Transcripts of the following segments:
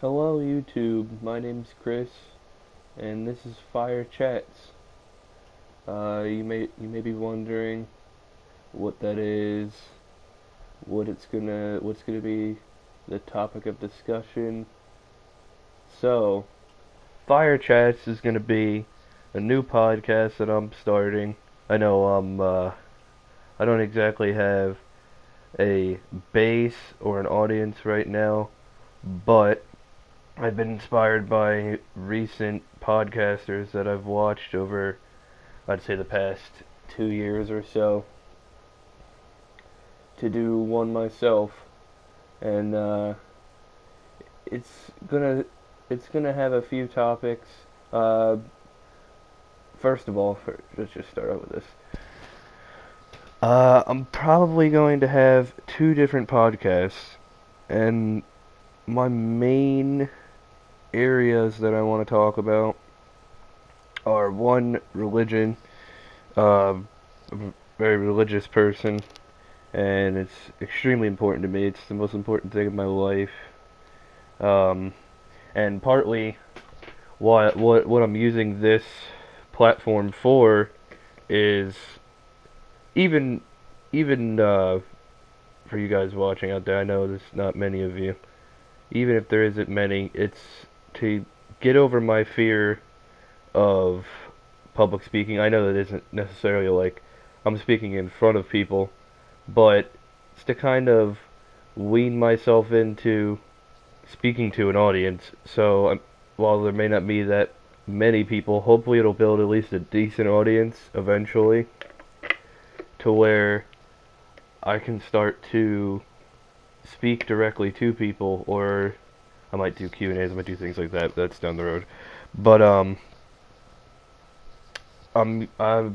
Hello YouTube, my name's Chris, and this is FireChats. You may be wondering what that is, what's gonna be the topic of discussion. So, FireChats is gonna be a new podcast that I'm starting. I know I don't exactly have a base or an audience right now, but I've been inspired by recent podcasters that I've watched over, I'd say, the past 2 years or so, to do one myself, and it's gonna it's gonna have a few topics. Uh, First of all, let's just start out with this. I'm probably going to have two different podcasts, and my main areas that I want to talk about are one, religion. I'm a very religious person, and it's extremely important to me. It's the most important thing in my life. Um, and partly what I'm using this platform for is even even for you guys watching out there. I know there's not many of you. Even if there isn't many, it's to get over my fear of public speaking. I know that isn't necessarily like I'm speaking in front of people, but it's to kind of wean myself into speaking to an audience. So while there may not be that many people, hopefully it'll build at least a decent audience eventually to where I can start to speak directly to people, or I might do Q&As, I might do things like that. That's down the road. But I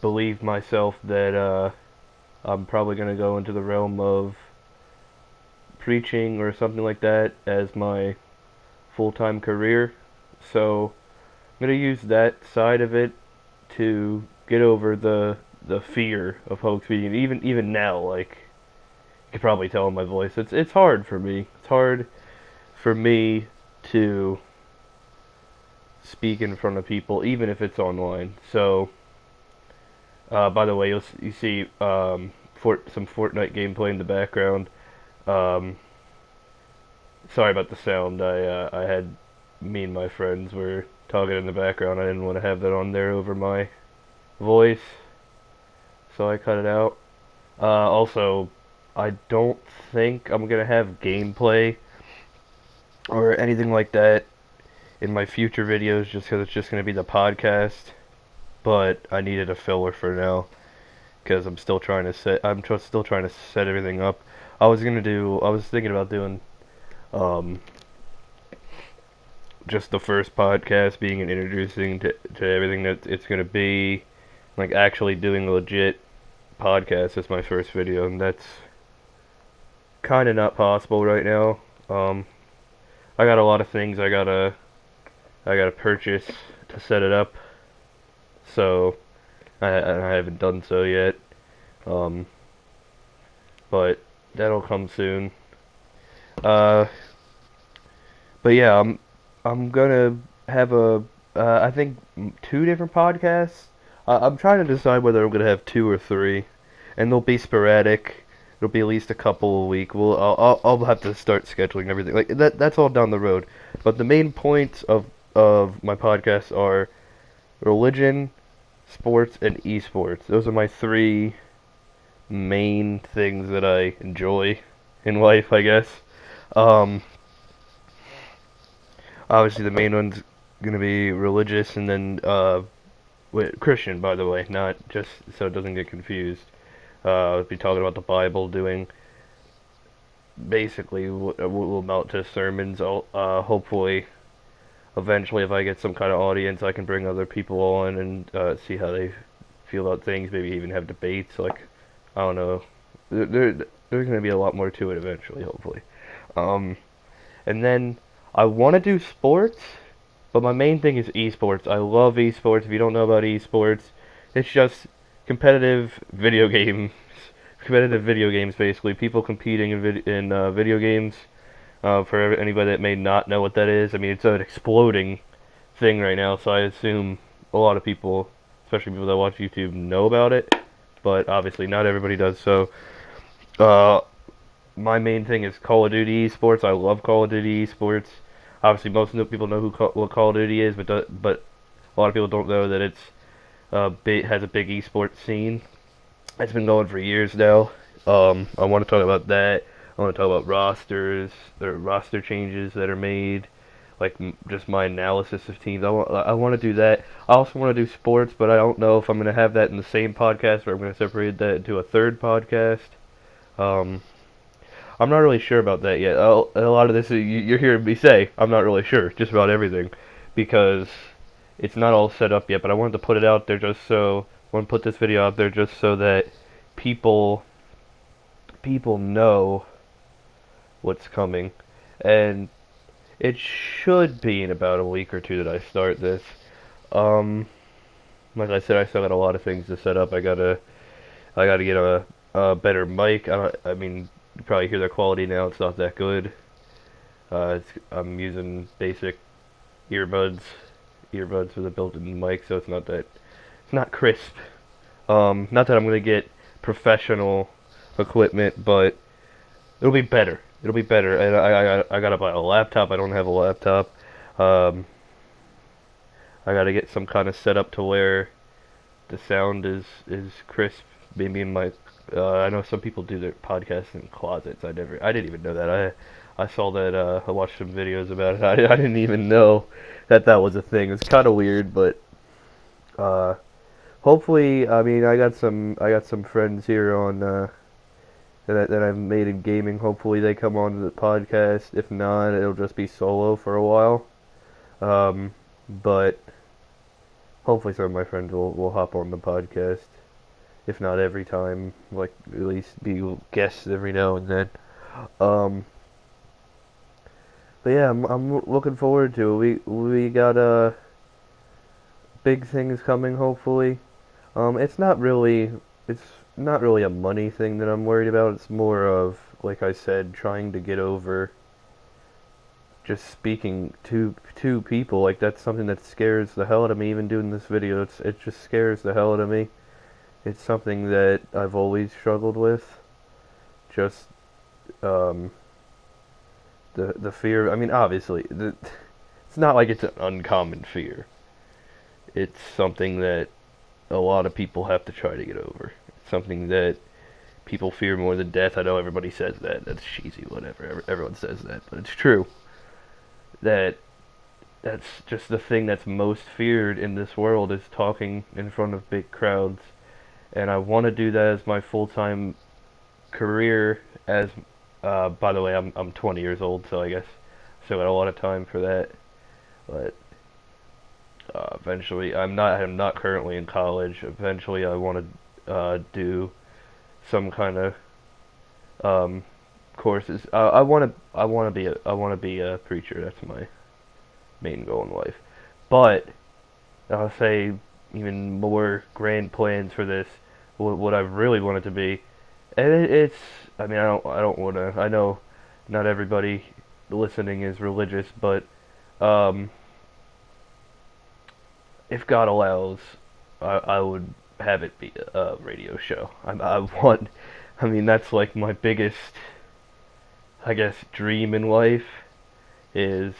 believe myself that I'm probably gonna go into the realm of preaching or something like that as my full-time career. So I'm gonna use that side of it to get over the fear of public speaking. Even now, like you can probably tell in my voice, it's hard for me. It's hard for me to speak in front of people, even if it's online. So, by the way, you see some Fortnite gameplay in the background. Um, Sorry about the sound. I had me and my friends were talking in the background. I didn't want to have that on there over my voice, so I cut it out. Also, I don't think I'm gonna have gameplay or anything like that in my future videos, just because it's just gonna be the podcast. But I needed a filler for now because still trying to set everything up. I was thinking about doing um, just the first podcast being an introducing to everything that it's gonna be, like actually doing a legit podcast as my first video, and that's kind of not possible right now. Um, I got a lot of things I gotta purchase to set it up, so I haven't done so yet. Um, but that'll come soon. Uh, but yeah, I'm gonna have I think two different podcasts. I'm trying to decide whether I'm gonna have two or three, and they'll be sporadic. It'll be at least a couple a week. I'll have to start scheduling everything like that. That's all down the road. But the main points of my podcasts are religion, sports, and esports. Those are my three main things that I enjoy in life, I guess. Um, Obviously, the main one's gonna be religious, and then Christian, by the way, not just so it doesn't get confused. I'll be talking about the Bible, doing basically what will amount to sermons. Hopefully, eventually, if I get some kind of audience, I can bring other people on and see how they feel about things. Maybe even have debates. Like, I don't know. There's going to be a lot more to it eventually, hopefully. Um, and then I want to do sports, but my main thing is esports. I love esports. If you don't know about esports, it's just competitive video games. Competitive video games, basically. People competing in video games. For anybody that may not know what that is, I mean, it's an exploding thing right now, so I assume a lot of people, especially people that watch YouTube, know about it, but obviously not everybody does. So, uh, my main thing is Call of Duty esports. I love Call of Duty esports. Obviously, most of the people know what Call of Duty is, but a lot of people don't know that it's has a big esports scene. It's been going for years now. I want to talk about that. I want to talk about roster changes that are made, like just my analysis of teams. I want to do that. I also want to do sports, but I don't know if I'm going to have that in the same podcast or I'm going to separate that into a third podcast. Um, I'm not really sure about that yet. A lot of this you're hearing me say I'm not really sure just about everything because it's not all set up yet. But I wanted to put it out there I want to put this video out there just so that people know what's coming, and it should be in about a week or two that I start this. Um, like I said, I still got a lot of things to set up. I gotta get a better mic. I mean, you probably hear the quality now. It's not that good. I'm using basic earbuds, earbuds with a built-in mic, so it's not crisp. Not that I'm gonna get professional equipment, but it'll be better. It'll be better. And I gotta buy a laptop. I don't have a laptop. Um, I gotta get some kind of setup to where the sound is crisp. Maybe in my I know some people do their podcasts in closets. I didn't even know that. I saw that. I watched some videos about it. I didn't even know that was a thing. It's kind of weird, but uh, hopefully, I mean, I got some friends here on that I've made in gaming. Hopefully, they come on to the podcast. If not, it'll just be solo for a while. But hopefully, some of my friends will hop on the podcast. If not every time, like at least be guests every now and then. Um, but yeah, I'm looking forward to it. We got big things coming. Hopefully, it's not really a money thing that I'm worried about. It's more of, like I said, trying to get over just speaking to people. Like that's something that scares the hell out of me. Even doing this video, it just scares the hell out of me. It's something that I've always struggled with. Just um, the fear. I mean, obviously, it's not like it's an uncommon fear. It's something that a lot of people have to try to get over. It's something that people fear more than death. I know everybody says that. That's cheesy, whatever. Everyone says that, but it's true. That that's just the thing that's most feared in this world is talking in front of big crowds. And I want to do that as my full-time career. As by the way, I'm 20 years old, so I guess still got a lot of time for that. But eventually, I'm not currently in college. Eventually, I want to do some kind of courses. I want to be a preacher. That's my main goal in life. But I'll say even more grand plans for this. What I really want it to be, and it's. I mean, I don't want to. I know not everybody listening is religious, but if God allows, I would have it be a radio show. I want. I mean, that's like my biggest, I guess, dream in life is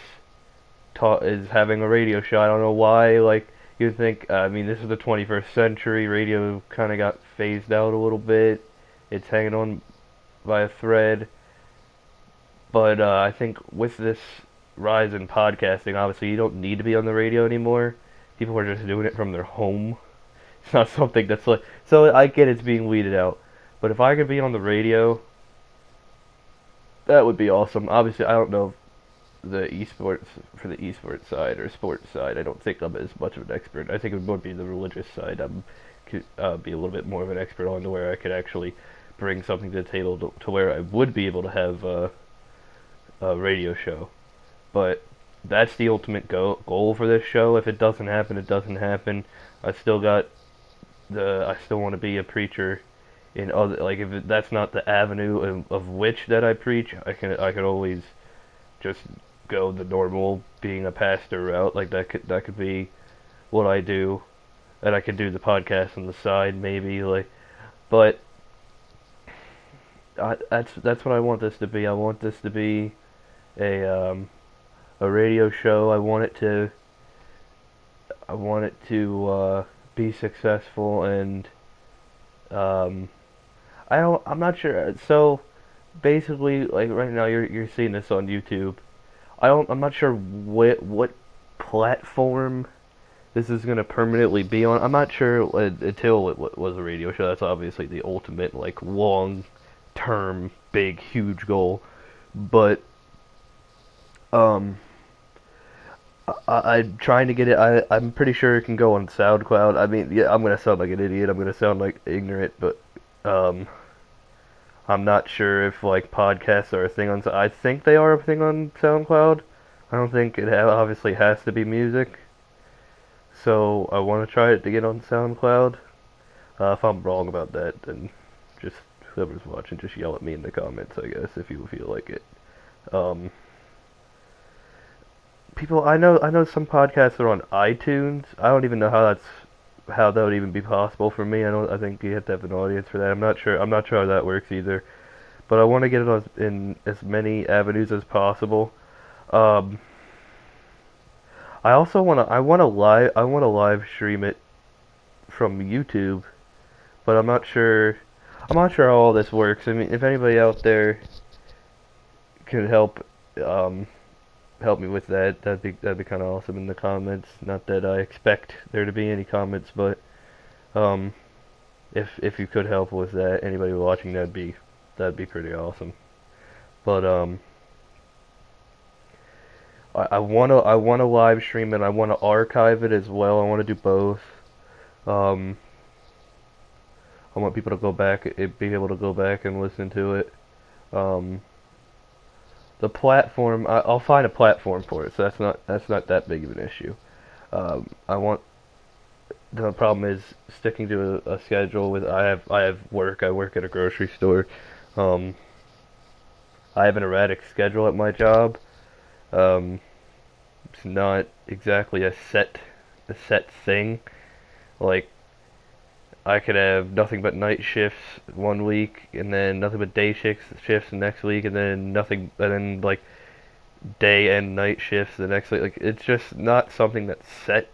is having a radio show. I don't know why. Like you think, I mean, this is the 21st century. Radio kind of got phased out a little bit. It's hanging on by a thread. But I think with this rise in podcasting, obviously you don't need to be on the radio anymore. People are just doing it from their home. It's not something that's like. So I get it's being weeded out. But if I could be on the radio, that would be awesome. Obviously, I don't know the esports side or sports side. I don't think I'm as much of an expert. I think it would be the religious side. Could be a little bit more of an expert on to where I could actually bring something to the table to where I would be able to have a radio show. But that's the ultimate goal for this show. If it doesn't happen, it doesn't happen. I still want to be a preacher in other, like if that's not the avenue of which that I preach, I can always just go the normal being a pastor route. Like that could be what I do, and I could do the podcast on the side maybe. Like, but that's what I want this to be. I want this to be a a radio show. I want it to be successful, and um, I'm not sure. So basically, like right now, you're seeing this on YouTube. I'm not sure what platform this is gonna permanently be on. I'm not sure until it was a radio show. That's obviously the ultimate like long term big huge goal. But um, I'm trying to get it. I'm pretty sure it can go on SoundCloud. I mean, yeah, I'm gonna sound like an idiot. I'm gonna sound like ignorant, but um, I'm not sure if like podcasts are a thing on. I think they are a thing on SoundCloud. I don't think it obviously has to be music. So I want to try it to get on SoundCloud. If I'm wrong about that, then just whoever's watching, just yell at me in the comments, I guess, if you feel like it. Um, I know some podcasts are on iTunes. I don't even know how that would even be possible for me. I think you have to have an audience for that. I'm not sure how that works either. But I want to get it in as many avenues as possible. Um, I want to live stream it from YouTube, but I'm not sure how all this works. I mean, if anybody out there could um help me with that, that'd be kind of awesome in the comments. Not that I expect there to be any comments, but um if you could help with that, anybody watching, that'd be pretty awesome. But I wanna live stream it. I wanna archive it as well. I wanna do both. Um, I want people to be able to go back and listen to it. Um, the platform, I'll find a platform for it, so that's not that big of an issue. I want The problem is sticking to a schedule with I have work. I work at a grocery store. Um, I have an erratic schedule at my job. Um, it's not exactly a set thing. Like I could have nothing but night shifts one week, and then nothing but day shifts the next week, and then nothing, and then like day and night shifts the next week. Like it's just not something that's set.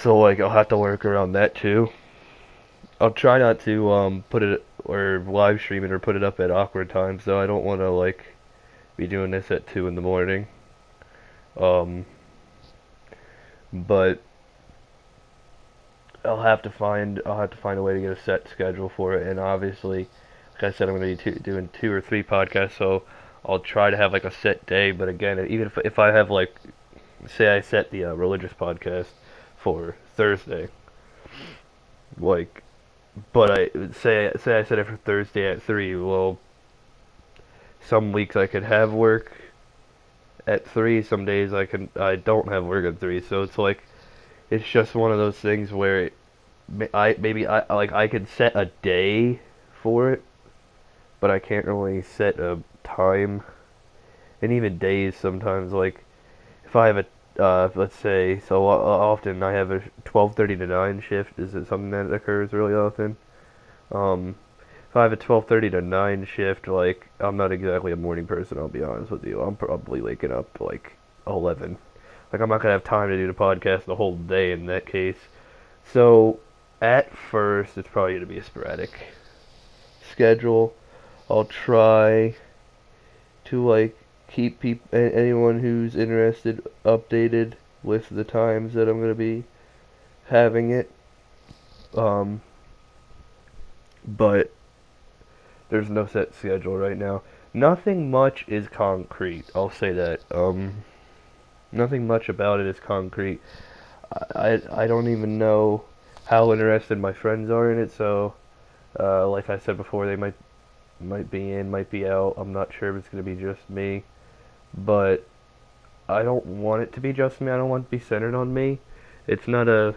So like I'll have to work around that too. I'll try not to put it or live stream it or put it up at awkward times, though I don't want to like be doing this at 2 in the morning. Um, but I'll have to find a way to get a set schedule for it, and obviously, like I said, I'm going to be doing 2 or 3 podcasts, so I'll try to have like a set day. But again, even if I have like, say I set the religious podcast for Thursday, like, but I say I set it for Thursday at 3. Well, some weeks I could have work at 3. Some days I don't have work at 3. So it's like it's just one of those things where I could set a day for it, but I can't really set a time. And even days sometimes, like if I have a let's say, so often I have a 12:30 to 9 shift. Is it something that occurs really often? Um, if I have a 12:30 to 9 shift, like I'm not exactly a morning person. I'll be honest with you. I'm probably waking up like 11. Like I'm not gonna have time to do the podcast the whole day in that case. So at first, it's probably gonna be a sporadic schedule. I'll try to like keep anyone who's interested updated with the times that I'm gonna be having it. Um, but there's no set schedule right now. Nothing much is concrete. I'll say that. Nothing much about it is concrete. I don't even know how interested my friends are in it. So, like I said before, they might be in, might be out. I'm not sure if it's gonna be just me, but I don't want it to be just me. I don't want it to be centered on me. It's not a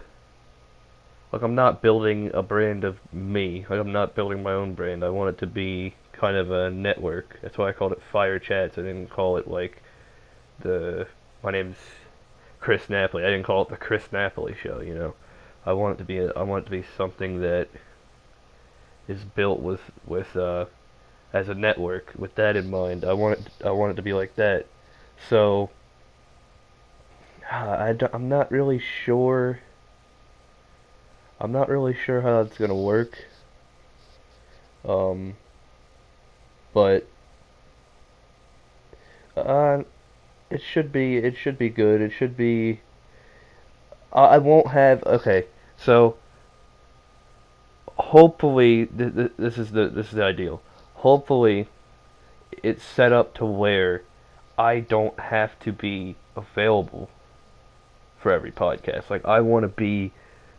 like I'm not building a brand of me. Like I'm not building my own brand. I want it to be kind of a network. That's why I called it FireChats. I didn't call it like the my name's Chris Napoli. I didn't call it the Chris Napoli show, you know. I want it to be something that is built with as a network. With that in mind, I want it to be like that. So I'm not really sure. I'm not really sure how that's gonna work. Um, but uh, it should be good. It should be. I won't have. Okay, so hopefully this is the ideal. Hopefully it's set up to where I don't have to be available for every podcast. Like I want to be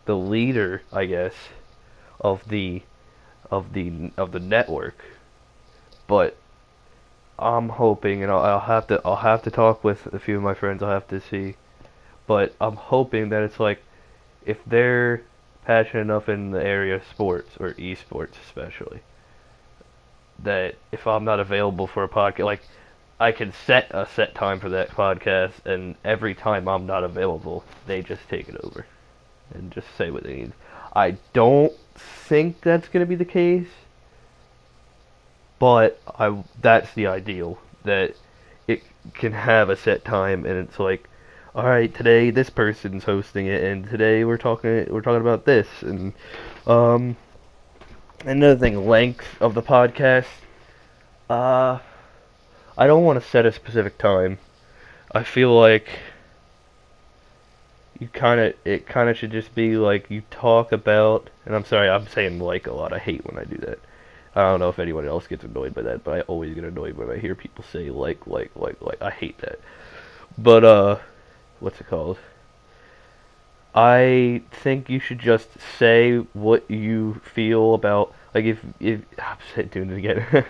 the leader, I guess, of the network. But I'm hoping, and I'll have to talk with a few of my friends. I'll have to see, but I'm hoping that it's like if they're passionate enough in the area of sports or esports especially, that if I'm not available for a podcast, like I can set a set time for that podcast, and every time I'm not available, they just take it over and just say what they need. I don't think that's gonna be the case, but I that's the ideal that it can have a set time, and it's like, all right, today this person's hosting it, and today we're talking about this, and um, another thing, length of the podcast. Uh, I don't want to set a specific time. I feel like it kind of should just be like you talk about, and I'm sorry, I'm saying like a lot. I hate when I do that. I don't know if anyone else gets annoyed by that, but I always get annoyed when I hear people say like. I hate that. But what's it called? I think you should just say what you feel about, like if I'm doing it again.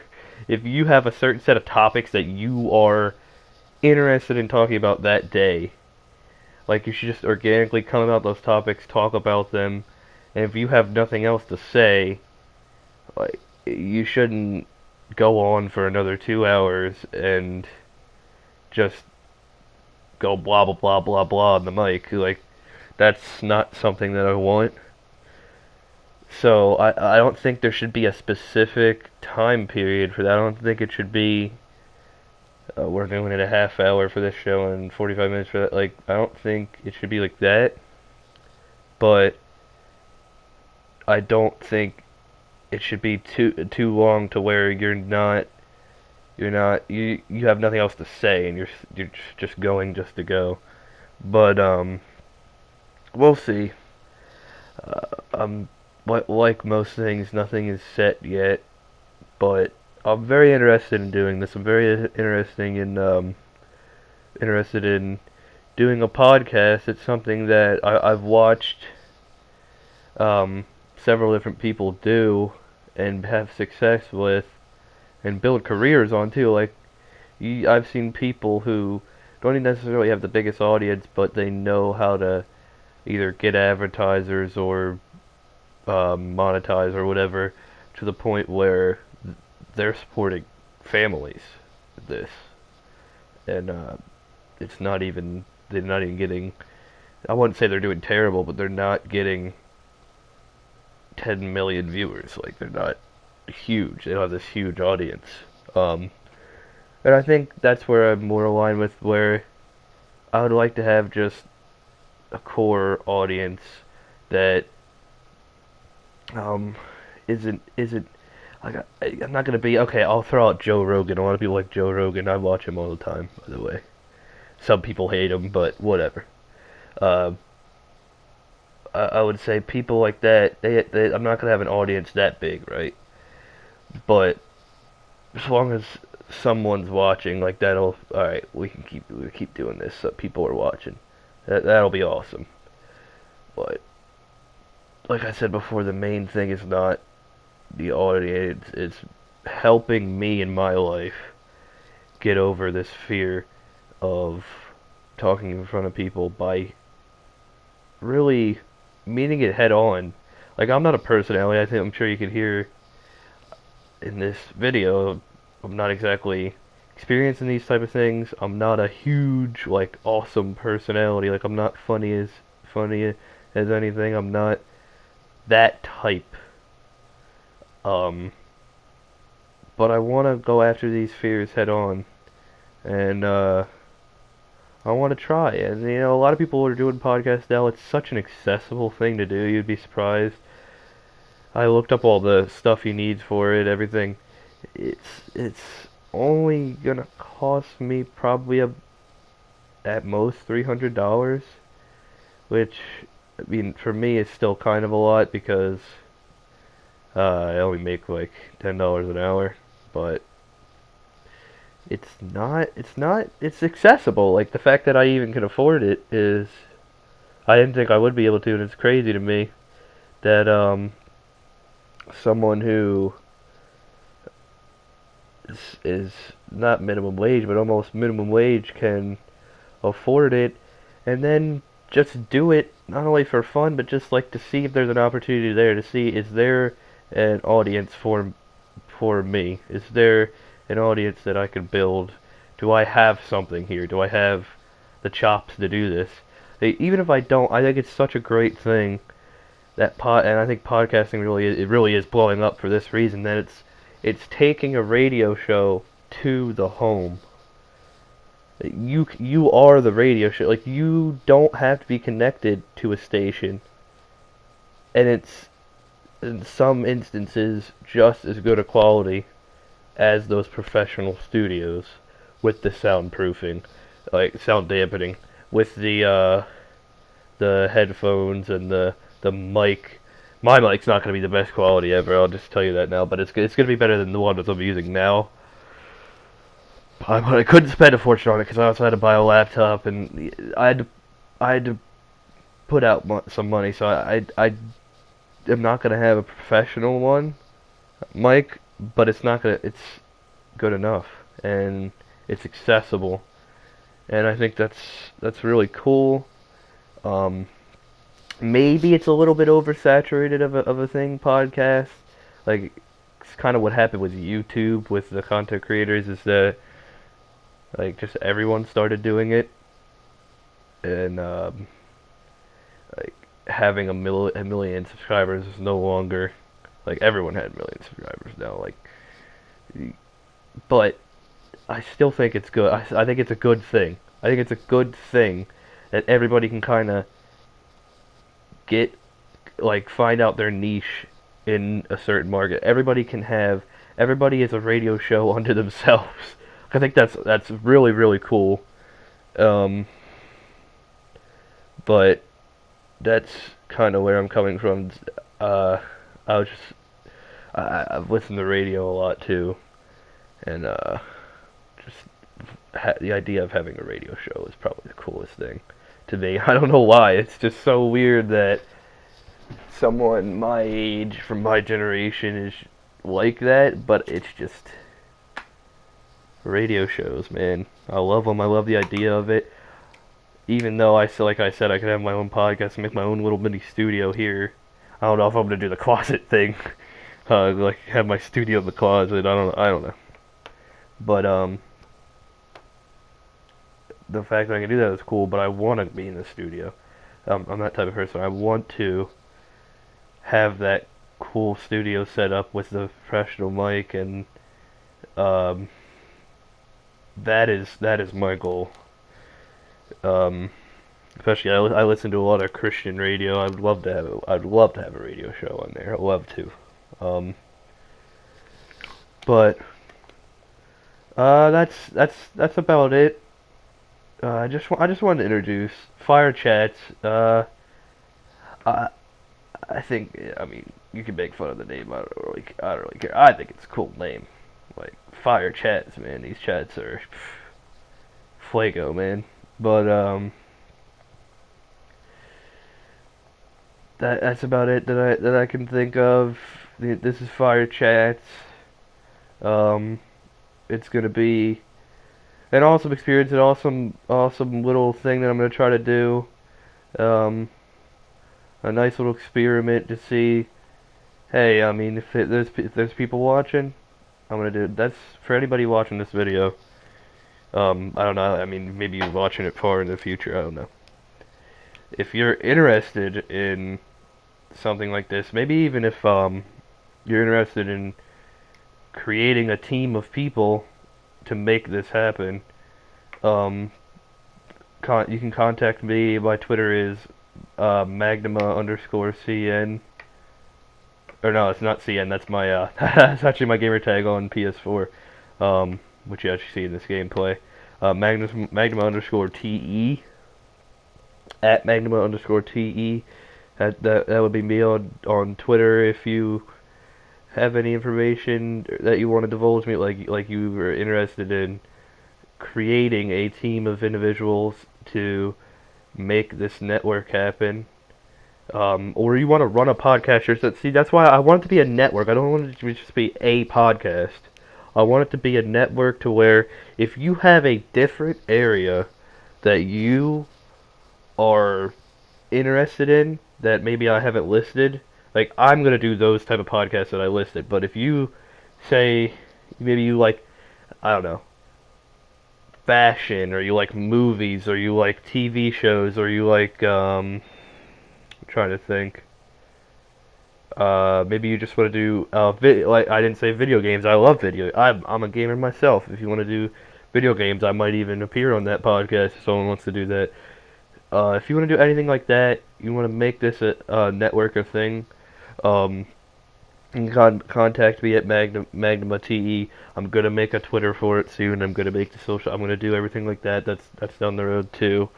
If you have a certain set of topics that you are interested in talking about that day, like you should just organically come about those topics, talk about them, and if you have nothing else to say, like you shouldn't go on for another 2 hours and just go blah blah blah blah blah on the mic. Like that's not something that I want. So I don't think there should be a specific time period for that. I don't think it should be we're doing it a half hour for this show and 45 minutes for that. Like I don't think it should be like that. But I don't think it should be too long to where you have nothing else to say and you're just going just to go. But we'll see. Like most things, nothing is set yet, but I'm very interested in doing this. I'm very interested in doing a podcast. It's something that I've watched several different people do and have success with and build careers on too. Like I've seen people who don't even necessarily have the biggest audience, but they know how to either get advertisers or monetize or whatever to the point where they're supporting families with this, and it's not even they're not even getting. I wouldn't say they're doing terrible, but they're not getting 10 million viewers. Like they're not huge. They don't have this huge audience. And I think that's where I'm more aligned with where I would like to have just a core audience that isn't like I'm not gonna be okay. I'll throw out Joe Rogan. A lot of people like Joe Rogan. I watch him all the time. By the way, some people hate him, but whatever. Uh, I would say people like that. I'm not gonna have an audience that big, right? But as long as someone's watching, like that'll all right. We keep doing this. So people are watching. That'll be awesome. But like I said before, the main thing is not the audience. It's helping me in my life get over this fear of talking in front of people by really meeting it head on. Like, I'm not a personality. I'm sure you can hear in this video. I'm not exactly experiencing these type of things. I'm not a huge, like, awesome personality. Like, I'm not funny as anything. I'm not that type. Um, but I want to go after these fears head on, and I want to try. And a lot of people are doing podcasts now. It's such an accessible thing to do. You'd be surprised. I looked up all the stuff you need for it, everything. It's only gonna cost me probably at most $300, which, I mean, for me it's still kind of a lot because I only make like $10 an hour, but it's accessible. Like, the fact that I even can afford it is, I didn't think I would be able to, and it's crazy to me that someone who is not minimum wage but almost minimum wage can afford it, and then just do it not only for fun but just like to see if there's an opportunity there, to see, is there an audience for me? Is there an audience that I could build? Do I have something here? Do I have the chops to do this? Even if I don't, I think it's such a great thing that and I think podcasting really is blowing up for this reason, that it's taking a radio show to the home. You are the radio show. Like, you don't have to be connected to a station, and it's in some instances just as good a quality as those professional studios with the soundproofing, like sound dampening, with the headphones and the mic. My mic's not going to be the best quality ever. I'll just tell you that now, but it's going to be better than the one that I'm using now. I couldn't spend a fortune on it because I also had to buy a laptop, and I had to put out some money. So I am not going to have a professional one mic, but it's good enough, and it's accessible, and I think that's really cool. Um, Maybe it's a little bit oversaturated of a thing, podcast. Like, it's kind of what happened with YouTube with the content creators, is that, like, just everyone started doing it, and like, having a million subscribers is no longer, like, everyone had a million subscribers now. Like, but I still think it's good. I think it's a good thing. I think it's a good thing that everybody can kind of get, like, find out their niche in a certain market. Everybody is a radio show unto themselves. I think that's really, really cool. Um, but that's kind of where I'm coming from. Uh, I was just I've listened to radio a lot too, and just the idea of having a radio show is probably the coolest thing to me. I don't know why. It's just so weird that someone my age from my generation is like that, but it's just radio shows, man. I love them. I love the idea of it. Even though like I said, I could have my own podcast and make my own little mini studio here. I don't know if I'm gonna do the closet thing, like have my studio in the closet. I don't know. But the fact that I can do that is cool. But I want to be in the studio. I'm that type of person. I want to have that cool studio set up with the professional mic, and um, that is my goal. Especially I listen to a lot of Christian radio. I'd love to have a radio show on there. I'd love to. But that's about it. I just wanted to introduce FireChats. I I think, I mean, you can make fun of the name. I don't really care. I think it's a cool name. Like, FireChats, man. These chats are Fuego, man. But that's about it that I can think of. This is FireChats. Um, it's gonna be an awesome experience, an awesome little thing that I'm gonna try to do. Um, a nice little experiment to see. Hey, I mean, if there's people watching, I'm gonna do it. That's for anybody watching this video. I don't know. I mean, maybe you're watching it far in the future. I don't know. If you're interested in something like this, maybe even if you're interested in creating a team of people to make this happen, um, you can contact me. My Twitter is Magnuma_CN. Or no, it's not CN. That's my that's actually my gamer tag on PS4, which you actually see in this gameplay. Magnuma_TE at Magnuma_TE. That would be me on Twitter. If you have any information that you want to divulge me, like you were interested in creating a team of individuals to make this network happen, or you want to run a podcast yourself. See, that's why I want it to be a network. I don't want it to just be a podcast. I want it to be a network to where if you have a different area that you are interested in that maybe I haven't listed, like I'm gonna do those type of podcasts that I listed. But if you say maybe you like, I don't know, fashion, or you like movies, or you like TV shows, or you like I'm trying to think. Maybe you just want to do like I didn't say video games. I love video. I'm a gamer myself. If you want to do video games, I might even appear on that podcast if someone wants to do that. If you want to do anything like that, you want to make this a network of thing, you can contact me at MagnumaTE. I'm gonna make a Twitter for it soon. I'm gonna make the social. I'm gonna do everything like that. That's down the road too.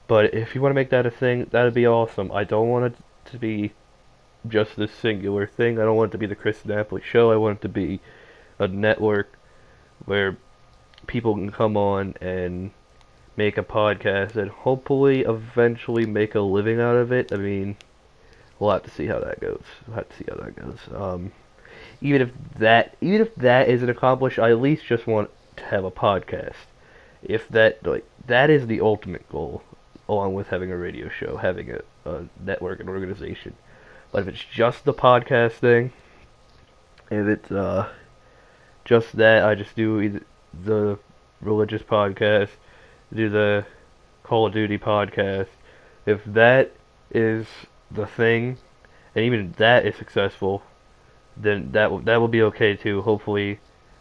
But if you want to make that a thing, that'd be awesome. I don't want it to be just this singular thing. I don't want it to be the Chris Napoli show. I want it to be a network where people can come on and make a podcast and hopefully eventually make a living out of it. I mean, we'll have to see how that goes. Even if that isn't accomplished, I at least just want to have a podcast. If that is the ultimate goal, along with having a radio show, having a network, an organization. But if it's just the podcast thing, if it's just that, I just do either the religious podcast, do the Call of Duty podcast. If that is the thing, and even if that is successful, then that will be okay too. Hopefully,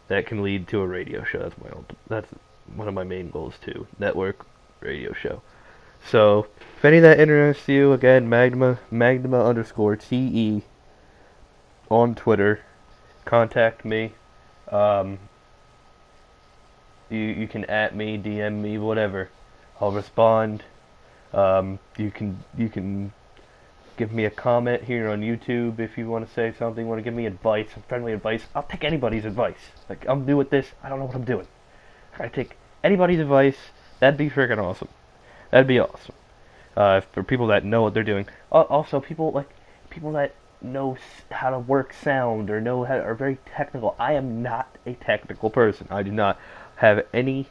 that can lead to a radio show. That's one of my main goals too. Network radio show. So, if any of that interests you, again, Magnuma_TE on Twitter. Contact me. You can at me, DM me, whatever. I'll respond. You can give me a comment here on YouTube if you want to say something. Want to give me advice, friendly advice. I'll take anybody's advice. Like, I'm new at this. I don't know what I'm doing. I take anybody's advice. That'd be freaking awesome. That'd be awesome. For people that know what they're doing. Also, people that know how to work sound or are very technical. I am not a technical person. I do not have any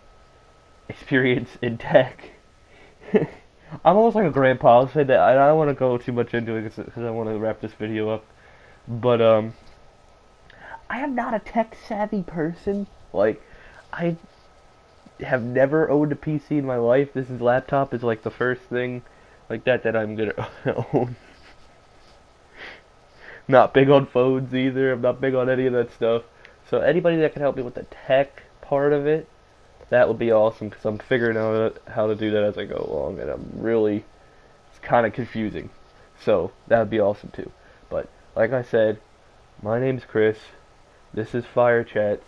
experience in tech. I'm almost like a grandpa. I'll say that. I don't want to go too much into it because I want to wrap this video up. But I am not a tech savvy person. Like, I have never owned a PC in my life. This laptop is like the first thing like that I'm gonna own. Not big on phones either. I'm not big on any of that stuff. So anybody that can help me with the tech part of it, that would be awesome because I'm figuring out how to do that as I go along, and it's kind of confusing. So that would be awesome too. But like I said, my name's Chris. This is FireChats.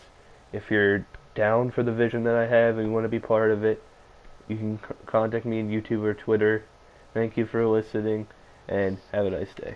If you're down for the vision that I have and you want to be part of it, you can contact me on YouTube or Twitter. Thank you for listening, and have a nice day.